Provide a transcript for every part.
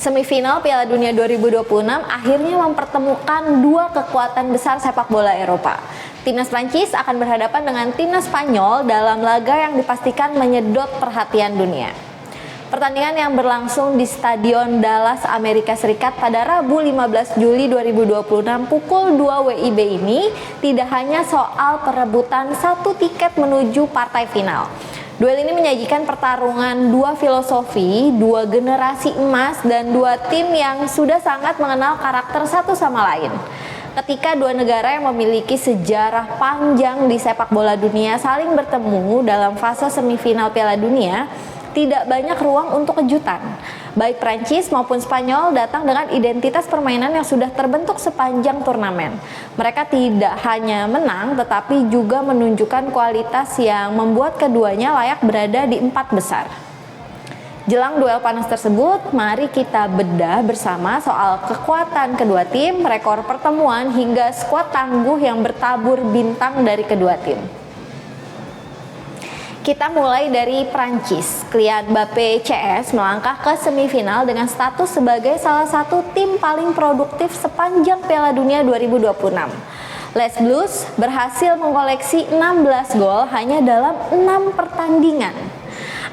Semifinal Piala Dunia 2026 akhirnya mempertemukan dua kekuatan besar sepak bola Eropa. Timnas Prancis akan berhadapan dengan timnas Spanyol dalam laga yang dipastikan menyedot perhatian dunia. Pertandingan yang berlangsung di Stadion Dallas, Amerika Serikat pada Rabu 15 Juli 2026 pukul 2 WIB ini tidak hanya soal perebutan satu tiket menuju partai final. Duel ini menyajikan pertarungan dua filosofi, dua generasi emas, dan dua tim yang sudah sangat mengenal karakter satu sama lain. Ketika dua negara yang memiliki sejarah panjang di sepak bola dunia saling bertemu dalam fase semifinal Piala Dunia, tidak banyak ruang untuk kejutan. Baik Prancis maupun Spanyol datang dengan identitas permainan yang sudah terbentuk sepanjang turnamen. Mereka tidak hanya menang, tetapi juga menunjukkan kualitas yang membuat keduanya layak berada di empat besar. Jelang duel panas tersebut, mari kita bedah bersama soal kekuatan kedua tim, rekor pertemuan, hingga skuad tangguh yang bertabur bintang dari kedua tim. Kita mulai dari Prancis. Kylian Mbappé CS melangkah ke semifinal dengan status sebagai salah satu tim paling produktif sepanjang Piala Dunia 2026. Les Bleus berhasil mengoleksi 16 gol hanya dalam 6 pertandingan.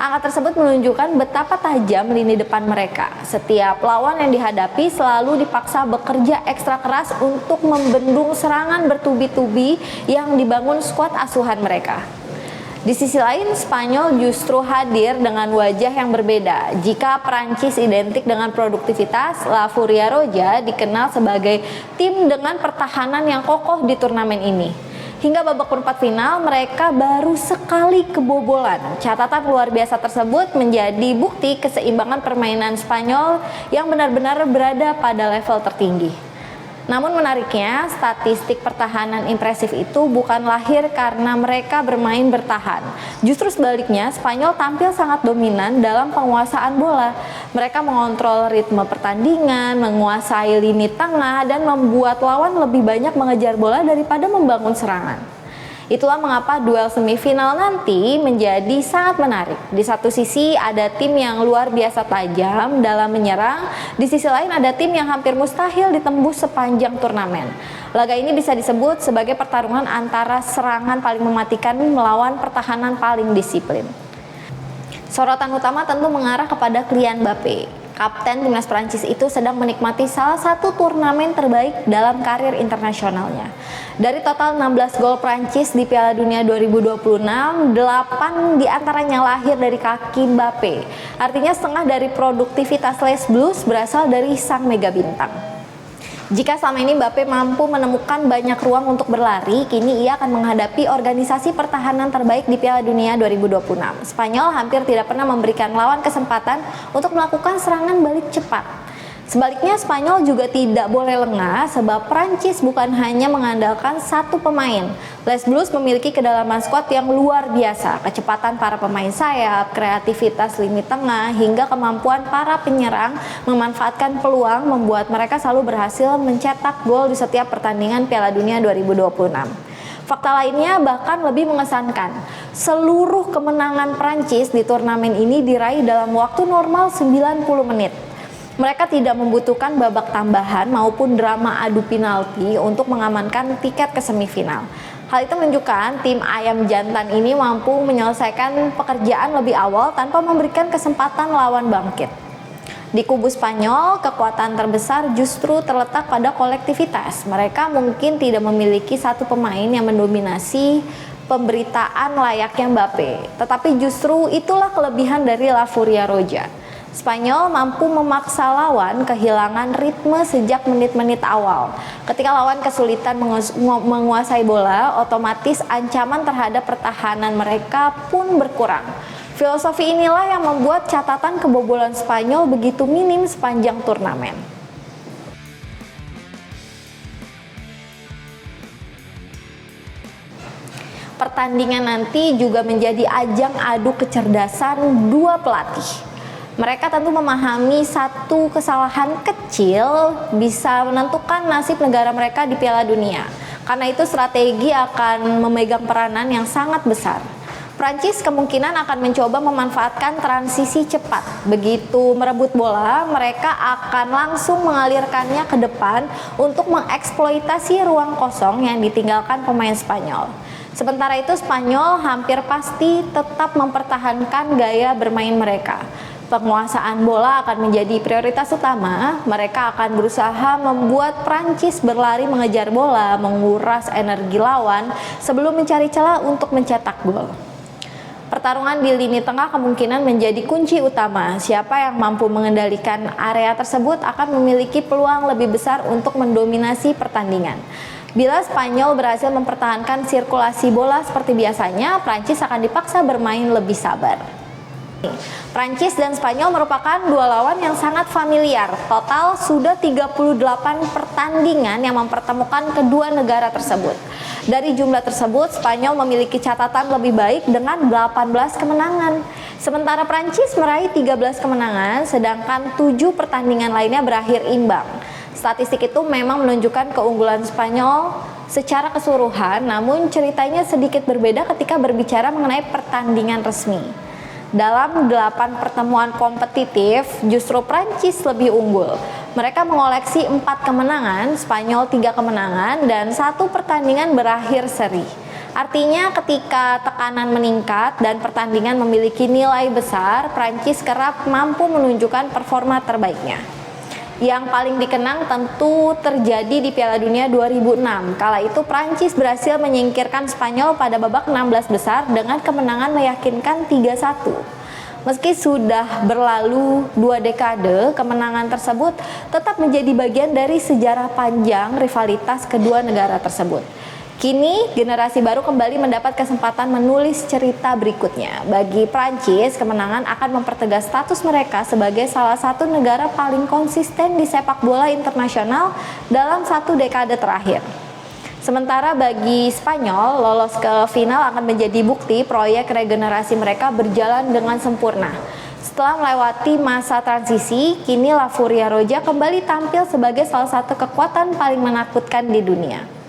Angka tersebut menunjukkan betapa tajam lini depan mereka. Setiap lawan yang dihadapi selalu dipaksa bekerja ekstra keras untuk membendung serangan bertubi-tubi yang dibangun skuad asuhan mereka. Di sisi lain, Spanyol justru hadir dengan wajah yang berbeda. Jika Prancis identik dengan produktivitas, La Furia Roja dikenal sebagai tim dengan pertahanan yang kokoh di turnamen ini. Hingga babak perempat final, mereka baru sekali kebobolan. Catatan luar biasa tersebut menjadi bukti keseimbangan permainan Spanyol yang benar-benar berada pada level tertinggi. Namun menariknya, statistik pertahanan impresif itu bukan lahir karena mereka bermain bertahan. Justru sebaliknya, Spanyol tampil sangat dominan dalam penguasaan bola. Mereka mengontrol ritme pertandingan, menguasai lini tengah, dan membuat lawan lebih banyak mengejar bola daripada membangun serangan. Itulah mengapa duel semifinal nanti menjadi sangat menarik. Di satu sisi ada tim yang luar biasa tajam dalam menyerang, di sisi lain ada tim yang hampir mustahil ditembus sepanjang turnamen. Laga ini bisa disebut sebagai pertarungan antara serangan paling mematikan melawan pertahanan paling disiplin. Sorotan utama tentu mengarah kepada Kylian Mbappé. Kapten timnas Prancis itu sedang menikmati salah satu turnamen terbaik dalam karir internasionalnya. Dari total 16 gol Prancis di Piala Dunia 2026, 8 diantaranya lahir dari kaki Mbappé. Artinya setengah dari produktivitas Les Bleus berasal dari sang mega bintang. Jika selama ini Mbappé mampu menemukan banyak ruang untuk berlari, kini ia akan menghadapi organisasi pertahanan terbaik di Piala Dunia 2026. Spanyol hampir tidak pernah memberikan lawan kesempatan untuk melakukan serangan balik cepat. Sebaliknya, Spanyol juga tidak boleh lengah sebab Prancis bukan hanya mengandalkan satu pemain. Les Bleus memiliki kedalaman skuad yang luar biasa. Kecepatan para pemain sayap, kreativitas lini tengah, hingga kemampuan para penyerang memanfaatkan peluang membuat mereka selalu berhasil mencetak gol di setiap pertandingan Piala Dunia 2026. Fakta lainnya bahkan lebih mengesankan. Seluruh kemenangan Prancis di turnamen ini diraih dalam waktu normal 90 menit. Mereka tidak membutuhkan babak tambahan maupun drama adu penalti untuk mengamankan tiket ke semifinal. Hal itu menunjukkan tim ayam jantan ini mampu menyelesaikan pekerjaan lebih awal tanpa memberikan kesempatan lawan bangkit. Di kubu Spanyol, kekuatan terbesar justru terletak pada kolektivitas. Mereka mungkin tidak memiliki satu pemain yang mendominasi pemberitaan layaknya Mbappé, tetapi justru itulah kelebihan dari La Furia Roja. Spanyol mampu memaksa lawan kehilangan ritme sejak menit-menit awal. Ketika lawan kesulitan menguasai bola, otomatis ancaman terhadap pertahanan mereka pun berkurang. Filosofi inilah yang membuat catatan kebobolan Spanyol begitu minim sepanjang turnamen. Pertandingan nanti juga menjadi ajang adu kecerdasan dua pelatih. Mereka tentu memahami satu kesalahan kecil bisa menentukan nasib negara mereka di Piala Dunia. Karena itu strategi akan memegang peranan yang sangat besar. Prancis kemungkinan akan mencoba memanfaatkan transisi cepat. Begitu merebut bola, mereka akan langsung mengalirkannya ke depan untuk mengeksploitasi ruang kosong yang ditinggalkan pemain Spanyol. Sementara itu Spanyol hampir pasti tetap mempertahankan gaya bermain mereka. Penguasaan bola akan menjadi prioritas utama. Mereka akan berusaha membuat Prancis berlari mengejar bola, menguras energi lawan sebelum mencari celah untuk mencetak gol. Pertarungan di lini tengah kemungkinan menjadi kunci utama. Siapa yang mampu mengendalikan area tersebut akan memiliki peluang lebih besar untuk mendominasi pertandingan. Bila Spanyol berhasil mempertahankan sirkulasi bola seperti biasanya, Prancis akan dipaksa bermain lebih sabar. Prancis dan Spanyol merupakan dua lawan yang sangat familiar. Total sudah 38 pertandingan yang mempertemukan kedua negara tersebut. Dari jumlah tersebut, Spanyol memiliki catatan lebih baik dengan 18 kemenangan. Sementara Prancis meraih 13 kemenangan, sedangkan 7 pertandingan lainnya berakhir imbang. Statistik itu memang menunjukkan keunggulan Spanyol secara keseluruhan, namun ceritanya sedikit berbeda ketika berbicara mengenai pertandingan resmi. Dalam 8 pertemuan kompetitif, justru Prancis lebih unggul. Mereka mengoleksi 4 kemenangan, Spanyol 3 kemenangan, dan 1 pertandingan berakhir seri. Artinya ketika tekanan meningkat dan pertandingan memiliki nilai besar, Prancis kerap mampu menunjukkan performa terbaiknya. Yang paling dikenang tentu terjadi di Piala Dunia 2006. Kala itu Prancis berhasil menyingkirkan Spanyol pada babak 16 besar dengan kemenangan meyakinkan 3-1. Meski sudah berlalu 2 dekade, kemenangan tersebut tetap menjadi bagian dari sejarah panjang rivalitas kedua negara tersebut. Kini, generasi baru kembali mendapat kesempatan menulis cerita berikutnya. Bagi Prancis, kemenangan akan mempertegas status mereka sebagai salah satu negara paling konsisten di sepak bola internasional dalam 1 dekade terakhir. Sementara bagi Spanyol, lolos ke final akan menjadi bukti proyek regenerasi mereka berjalan dengan sempurna. Setelah melewati masa transisi, kini La Furia Roja kembali tampil sebagai salah satu kekuatan paling menakutkan di dunia.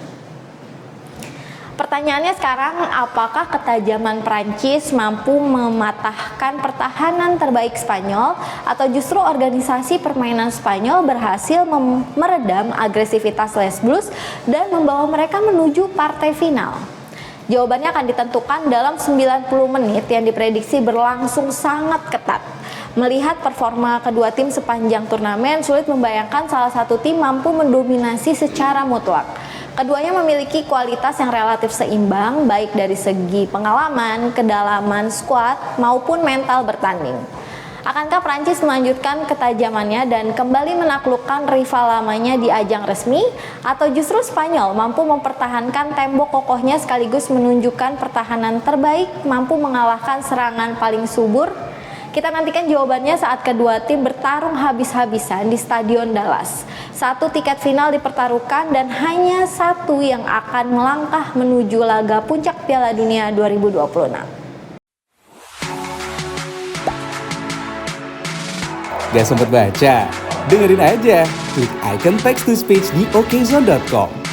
Pertanyaannya sekarang, apakah ketajaman Prancis mampu mematahkan pertahanan terbaik Spanyol atau justru organisasi permainan Spanyol berhasil meredam agresivitas Les Blues dan membawa mereka menuju partai final? Jawabannya akan ditentukan dalam 90 menit yang diprediksi berlangsung sangat ketat. Melihat performa kedua tim sepanjang turnamen, sulit membayangkan salah satu tim mampu mendominasi secara mutlak. Keduanya memiliki kualitas yang relatif seimbang, baik dari segi pengalaman, kedalaman skuad, maupun mental bertanding. Akankah Prancis melanjutkan ketajamannya dan kembali menaklukkan rival lamanya di ajang resmi? Atau justru Spanyol mampu mempertahankan tembok kokohnya sekaligus menunjukkan pertahanan terbaik, mampu mengalahkan serangan paling subur? Kita nantikan jawabannya saat kedua tim bertarung habis-habisan di Stadion Dallas. 1 tiket final dipertaruhkan dan hanya 1 yang akan melangkah menuju laga puncak Piala Dunia 2026. Gak sempet baca? Dengerin aja, klik icon text to speech di okezone.com.